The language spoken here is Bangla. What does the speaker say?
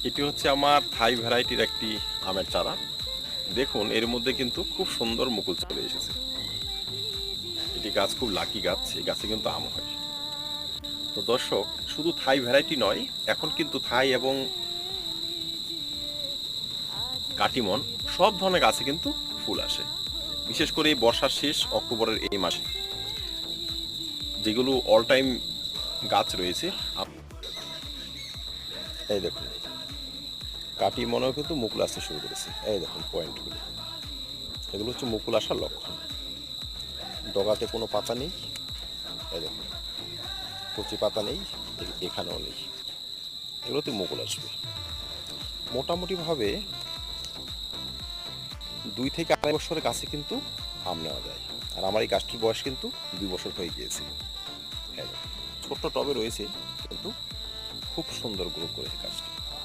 এটি হচ্ছে আমার থাই ভ্যারাইটির একটি আমের চারা। দেখুন এর মধ্যে কিন্তু খুব সুন্দর মুকুল চলে এসেছে। এটি গাছ খুব লাকি গাছ, এই গাছে কিন্তু আম হয়। তো দর্শক, শুধু থাই ভ্যারাইটি নয়, এখন কিন্তু থাই এবং কাটিমন সব ধরনের গাছে কিন্তু ফুল আসে, বিশেষ করে এই বর্ষার শেষ অক্টোবরের এই মাসে যেগুলো অল টাইম গাছ রয়েছে। এই দেখুন কাটিমনেও কিন্তু মুকুল আসতে শুরু করেছে। এই দেখুন পয়েন্টগুলো, এগুলো হচ্ছে মুকুল আসার লক্ষণ। ডগাতে কোনো পাতা নেই, এই দেখুন কচি পাতা নেই, এখানেও নেই, এগুলোতে মুকুল আসবে। মোটামুটিভাবে 2 থেকে 2.5 বছরের গাছে কিন্তু আম নেওয়া যায়। আর আমার এই গাছটির বয়স কিন্তু 2 বছর হয়ে গিয়েছে। হ্যাঁ, ছোট্ট টবে রয়েছে কিন্তু খুব সুন্দর গ্রো করেছে গাছটি।